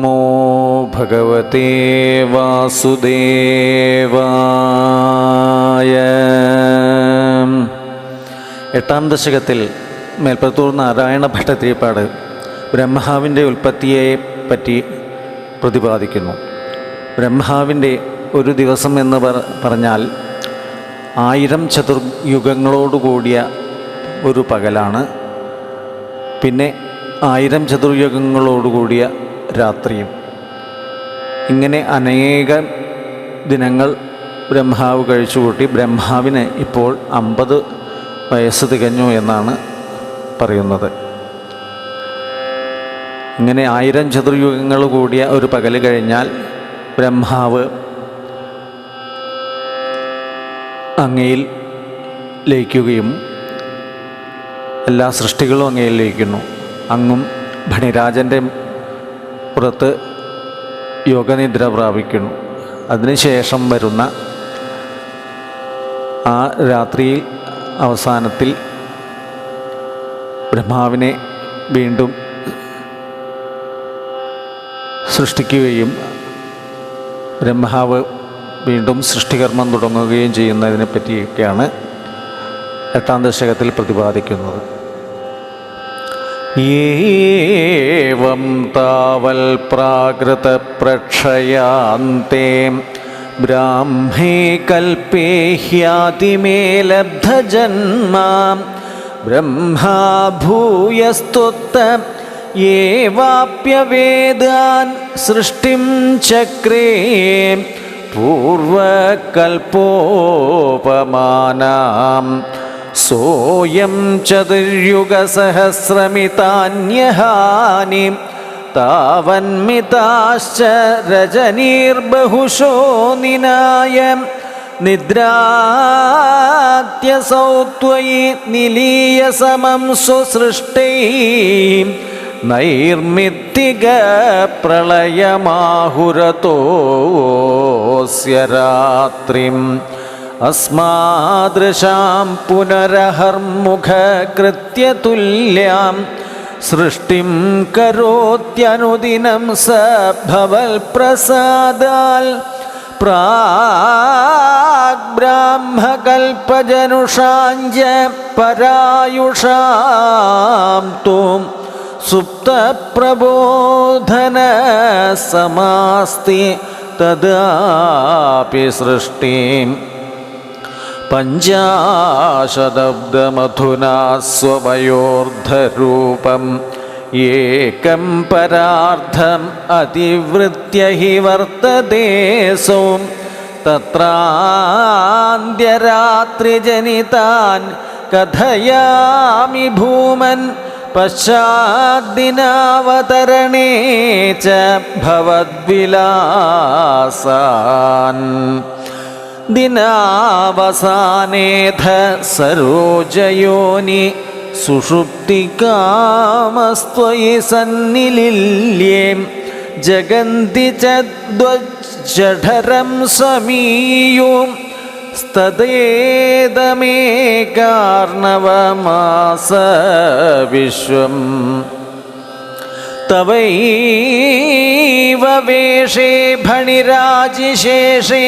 നമോ ഭഗവതേ വാസുദേവായ. എട്ടാം ദശകത്തിൽ മേൽപ്പത്തൂർ നാരായണ ഭട്ടതിരിപ്പാട് ബ്രഹ്മാവിൻ്റെ ഉൽപ്പത്തിയെ പറ്റി പ്രതിപാദിക്കുന്നു. ബ്രഹ്മാവിൻ്റെ ഒരു ദിവസം എന്ന് പറഞ്ഞാൽ 1000 ചതുർയുഗങ്ങളോടുകൂടിയ ഒരു പകലാണ്. പിന്നെ 1000 ചതുർയുഗങ്ങളോടുകൂടിയ രാത്രിയും. ഇങ്ങനെ അനേകം ദിനങ്ങൾ ബ്രഹ്മാവ് കഴിച്ചുകൂട്ടി. ബ്രഹ്മാവിന് ഇപ്പോൾ 50 വയസ്സ് തികഞ്ഞു എന്നാണ് പറയുന്നത്. ഇങ്ങനെ 1000 ചതുർയുഗങ്ങൾ കൂടിയ ഒരു പകൽ കഴിഞ്ഞാൽ ബ്രഹ്മാവ് അങ്ങയിൽ ലയിക്കുകയും എല്ലാ സൃഷ്ടികളും അങ്ങയിൽ ലയിക്കുന്നു. അങ്ങും ഭണിരാജൻ്റെ പുറത്ത് യോഗനിദ്ര പ്രാപിക്കുന്നു. അതിനുശേഷം വരുന്ന ആ രാത്രിയിൽ അവസാനത്തിൽ ബ്രഹ്മാവിനെ വീണ്ടും സൃഷ്ടിക്കുകയും ബ്രഹ്മാവ് വീണ്ടും സൃഷ്ടികർമ്മം തുടങ്ങുകയും ചെയ്യുന്നതിനെ പറ്റിയൊക്കെയാണ് 8ാം ദശകത്തിൽ പ്രതിപാദിക്കുന്നത്. ഏവം താവൽ പ്രാകൃത പ്രക്ഷയാന്തേ ബ്രാഹ്മേ കൽപേ ഹ്യാതിമേ ലബ്ധജന്മാ ബ്രഹ്മാ ഭൂയസ്തുത ഏവാപ്യവേദാൻ സൃഷ്ടിം ചക്രേ പൂർവകൽപോപമാനാം സോയം ചതുര്യുഗസഹസ്രമിതാന്യഹാനി താവന്മിതാശ്ച രജനീർബഹുശോ നിനായ നിദ്രാത്യസൗ ത്വയി നിലീയ സമം സ്വസൃഷ്ടൈ നൈർമിത്തിക പ്രളയമാഹുരതോസ്യ രാത്രിം അസ്മാദൃശാം പുനരഹർമുഖകൃത്യതുല്യാം സൃഷ്ടിം കരോത്യനുദിനം സ ഭവൽപ്രസാദാൽ പ്രാഗ്ബ്രാഹ്മകൽപജനുഷാഞ്ച പരായുഷാം തും സുപ്തപ്രബോധന സമാസ്തി തദാപി സൃഷ്ടിം പഞ്ചാശദബ്ദമധുനാ സ്വവയോർദ്ധരൂപം ഏകം പരാർദ്ധം അതിവൃത്യ ഹി വർത്തതേ സോം തത്രാന്ത്യരാത്രിജനിതാൻ കഥയാമി ഭൂമൻ പശ്ചാദ്ദിനാവതരണേ ച ഭവദ്വിലാസാൻ ദിനാവസാനേധ സരോജയോനി സുഷുപ്തികാമസ്ത്വയി സന്നിലില്യേ ജഗന്തി ചദ്വജ്ജഠരം സമീയും സ്തദേതമേകാർണവമാസ വിശ്വം തവൈവ വേഷേ ഭണിരാജിശേഷേ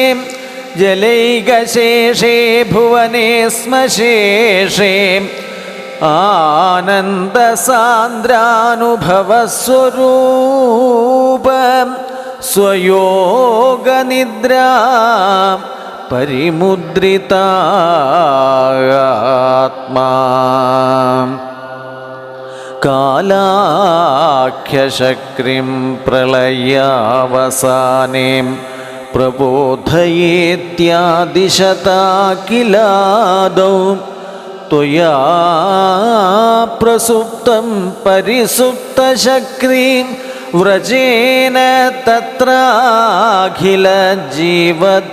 ജലൈകശേഷേ ഭുവനേ ശ്മശേഷേ ആനന്ദസാന്ദ്രാനുഭവസ്വരൂപം സ്വയോഗനിദ്രാ പരിമുദ്രിതാത്മാ കാലാഖ്യശക്രിം പ്രളയാവസാനേ പ്രബോധയേത്യാദിശതാ കിലാദൗ ത്വയാ പ്രസുപ്തം പരിസുപ്തശക്രീം വ്രജേന തത്രാഖില ജീവധാംനാം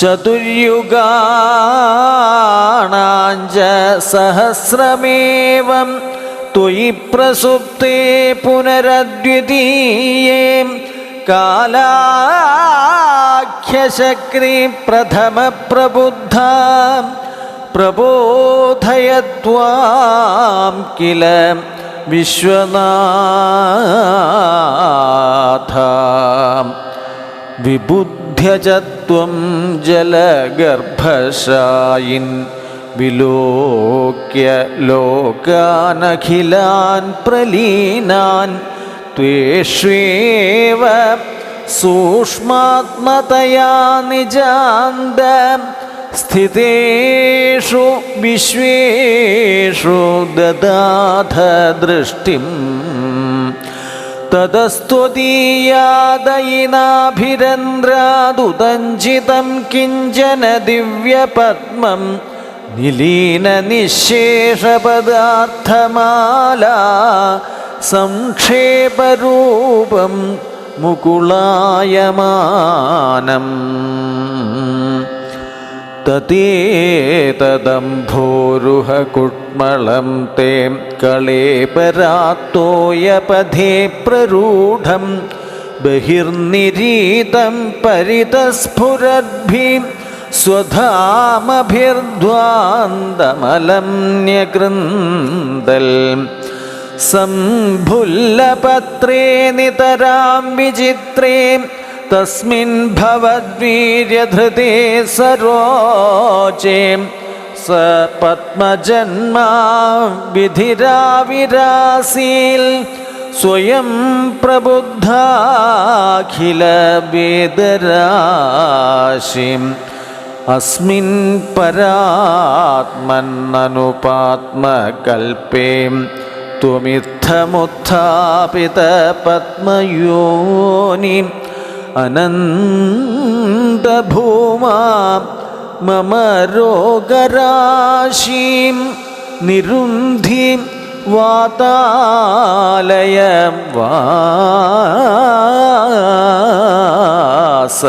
ചതുര്യുഗാണാഞ്ച സഹസ്രമേവം ത്വയി പ്രസുപ്തേ പുനരദ്വിതീയേ കാലാഖ്യശക്രീ പ്രഥമ പ്രബുദ്ധ പ്രബോധയത്വാം കില വിശ്വനാഥ വിബുദ്ധ്യചത്വം ജലഗർഭശായിൻ വിലോക്യ ലോകാനഖിലാൻ പ്രലീനാൻ ത്വേഷ്വേവ സൂക്ഷ്മാത്മതയാ നിജാന്ത സ്ഥിതേഷു വിശ്വേഷു ദദാഥ ദൃഷ്ടിം തതസ്ത്വദീയാദയിനാഭിരന്ദ്രാദുദഞ്ചിതം കിഞ്ചന ദിവ്യപദ്മം നിലീന നിശേഷപദാർത്ഥമാലാ സംക്ഷേപരൂപം മുകുളായമാനം തതേതദംഭോരുഹകുട്മളം തേ കളേപരാത്തോയപഥേ പ്രരൂഢം ബഹിർനിരീതം പരിതസ്ഫുരദ്ഭിം സ്വധാമഭിർധ്വാന്തമലം ന്യകൃന്ദൽ സംഭുല്ലപത്രേ നിതരാം വിചിത്രേ തസ്മിൻ ഭവദ്വീര്യധൃതേ സരോചേ സ പത്മജന്മാ വിധിരാവിരാസീൽ സ്വയം പ്രബുദ്ധാഖില വേദരാശിം അസ്മിൻ പരാത്മന്നനുപാത്മകൽപേ ത്വമിത്തമുത്ഥാപിത പത്മയോനി അനന്തഭൂമാ മമ രോഗരാശീം നിരുന്ധിം വാതാലയം വാസ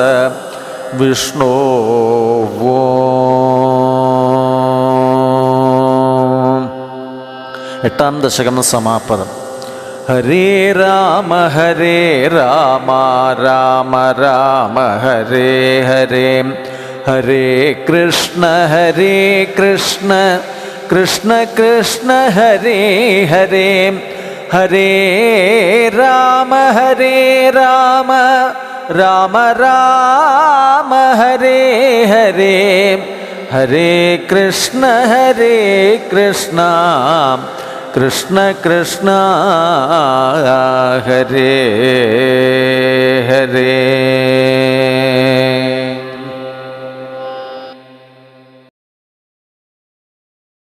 വിഷ്ണോ. എട്ടാം ദശകം സമാപദം. ഹരേ രാമ രാമ രാമ ഹരേ ഹരേ, ഹരേ കൃഷ്ണ കൃഷ്ണ കൃഷ്ണ ഹരേ ഹരേ, ഹരേ രാമ രാമ രാമ ഹരേ ഹരേ, ഹരേ കൃഷ്ണ കൃഷ്ണ കൃഷ്ണ ഹരേ ഹരേ.